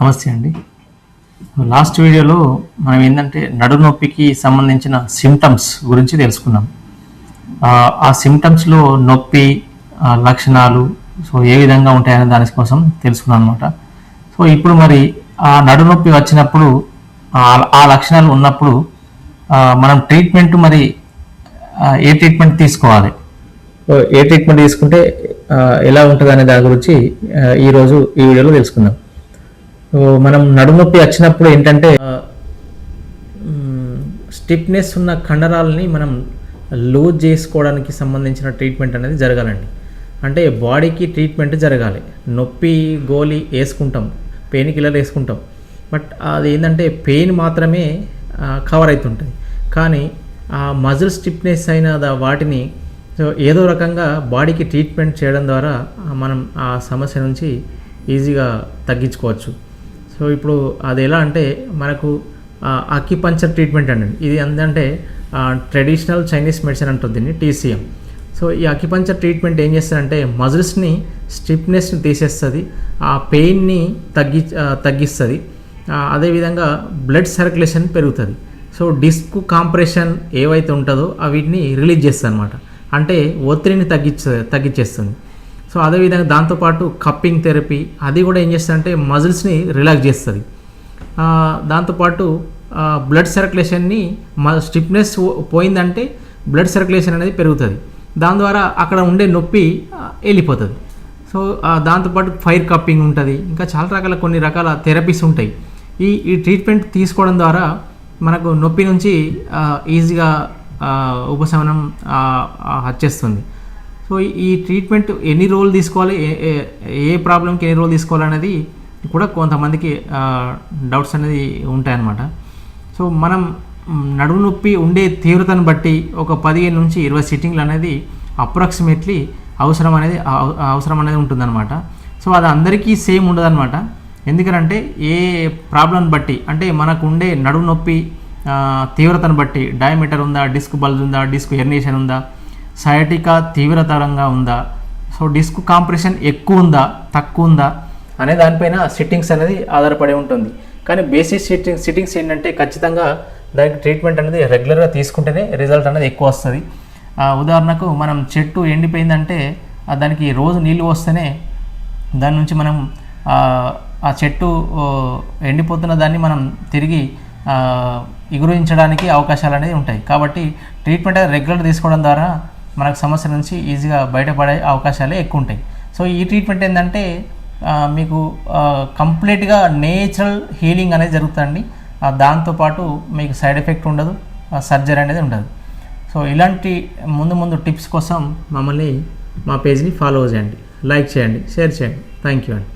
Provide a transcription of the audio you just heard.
నమస్తే అండి. లాస్ట్ వీడియోలో మనం ఏంటంటే నడుము నొప్పికి సంబంధించిన సిమ్టమ్స్ గురించి తెలుసుకున్నాం. ఆ సిమ్టమ్స్లో నొప్పి లక్షణాలు ఏ విధంగా ఉంటాయనే దాని కోసం తెలుసుకున్నాం అనమాట. ఇప్పుడు మరి ఆ నడుము నొప్పి వచ్చినప్పుడు ఆ లక్షణాలు ఉన్నప్పుడు మనం ట్రీట్మెంట్ మరి ఏ ట్రీట్మెంట్ తీసుకోవాలి, ఏ ట్రీట్మెంట్ తీసుకుంటే ఎలా ఉంటుంది అనే దాని గురించి ఈరోజు ఈ వీడియోలో తెలుసుకుందాం. మనం నడుము నొప్పి వచ్చినప్పుడు ఏంటంటే స్టిఫ్నెస్ ఉన్న కండరాలని మనం లూజ్ చేసుకోవడానికి సంబంధించిన ట్రీట్మెంట్ అనేది జరగాలండి. అంటే బాడీకి ట్రీట్మెంట్ జరగాలి. నొప్పి గోళీ వేసుకుంటాం, పెయిన్ కిల్లర్ వేసుకుంటాం, బట్ అది ఏంటంటే పెయిన్ మాత్రమే కవర్ అవుతుంటుంది. కానీ ఆ మజిల్ స్టిఫ్నెస్ అయిన వాటిని ఏదో రకంగా బాడీకి ట్రీట్మెంట్ చేయడం ద్వారా మనం ఆ సమస్య నుంచి ఈజీగా తగ్గించుకోవచ్చు. సో ఇప్పుడు అది ఎలా అంటే మనకు అక్యుపంక్చర్ ట్రీట్మెంట్ అండి. ఇది ఏంటంటే ట్రెడిషనల్ చైనీస్ మెడిసిన్ అంటుంది దీన్ని, TCM. సో ఈ అక్యుపంక్చర్ ట్రీట్మెంట్ ఏం చేస్తుందంటే మజిల్స్ని స్టిఫ్నెస్ని తీసేస్తుంది, ఆ పెయిన్ని తగ్గిస్తుంది, అదేవిధంగా బ్లడ్ సర్క్యులేషన్ పెరుగుతుంది. సో డిస్క్ కాంప్రెషన్ ఏవైతే ఉంటుందో వీటిని రిలీజ్ చేస్తుంది అనమాట. అంటే ఒత్తిడిని తగ్గించేస్తుంది. సో అదేవిధంగా దాంతోపాటు కప్పింగ్ థెరపీ అది కూడా ఏం చేస్తుందంటే మజిల్స్ని రిలాక్స్ చేస్తుంది. దాంతోపాటు బ్లడ్ సర్క్యులేషన్ని స్టిఫ్నెస్ పోయిందంటే బ్లడ్ సర్క్యులేషన్ అనేది పెరుగుతుంది. దాని ద్వారా అక్కడ ఉండే నొప్పి వెళ్ళిపోతుంది. సో దాంతోపాటు ఫైర్ కప్పింగ్ ఉంటుంది, ఇంకా చాలా కొన్ని రకాల థెరపీస్ ఉంటాయి. ఈ ట్రీట్మెంట్ తీసుకోవడం ద్వారా మనకు నొప్పి నుంచి ఈజీగా ఉపశమనం వచ్చేస్తుంది. సో ఈ ట్రీట్మెంట్ ఎన్ని రోజులు తీసుకోవాలి, ఏ ప్రాబ్లంకి ఎన్ని రోజులు తీసుకోవాలనేది కూడా కొంతమందికి డౌట్స్ అనేది ఉంటాయన్నమాట. సో మనం నడుము నొప్పి ఉండే తీవ్రతను బట్టి ఒక 15 నుంచి 20 సిట్టింగ్లు అనేది అప్రాక్సిమేట్లీ అవసరం అనేది ఉంటుందన్నమాట. సో అది అందరికీ సేమ్ ఉండదన్నమాట. ఎందుకంటే ఏ ప్రాబ్లం బట్టి, అంటే మనకు ఉండే నడుము నొప్పి తీవ్రతను బట్టి డయామీటర్ ఉందా, డిస్క్ బల్జ్ ఉందా, డిస్క్ హెర్నియేషన్ ఉందా, సయాటికా తీవ్రతరంగా ఉందా, సో డిస్క్ కాంప్రెషన్ ఎక్కువ ఉందా తక్కువ ఉందా అనే దానిపైన సిట్టింగ్స్ అనేది ఆధారపడి ఉంటుంది. కానీ బేసిక్ సిట్టింగ్స్ ఏంటంటే ఖచ్చితంగా దానికి ట్రీట్మెంట్ అనేది రెగ్యులర్గా తీసుకుంటేనే రిజల్ట్ అనేది ఎక్కువ వస్తుంది. ఉదాహరణకు మనం చెట్టు ఎండిపోయిందంటే దానికి రోజు నీళ్ళు వస్తేనే దాని నుంచి మనం ఆ చెట్టు ఎండిపోతున్న దాన్ని మనం తిరిగి ఎగురించడానికి అవకాశాలు అనేది ఉంటాయి. కాబట్టి ట్రీట్మెంట్ రెగ్యులర్ తీసుకోవడం ద్వారా మనకు సమస్య నుంచి ఈజీగా బయటపడే అవకాశాలే ఎక్కువ ఉంటాయి. సో ఈ ట్రీట్మెంట్ ఏంటంటే మీకు కంప్లీట్గా నేచురల్ హీలింగ్ అనేది జరుగుతుంది. దాంతోపాటు మీకు సైడ్ ఎఫెక్ట్ ఉండదు, సర్జరీ అనేది ఉండదు. సో ఇలాంటి ముందు టిప్స్ కోసం మమ్మల్ని మా పేజ్ని ఫాలో చేయండి, లైక్ చేయండి, షేర్ చేయండి. థ్యాంక్ యూ అండి.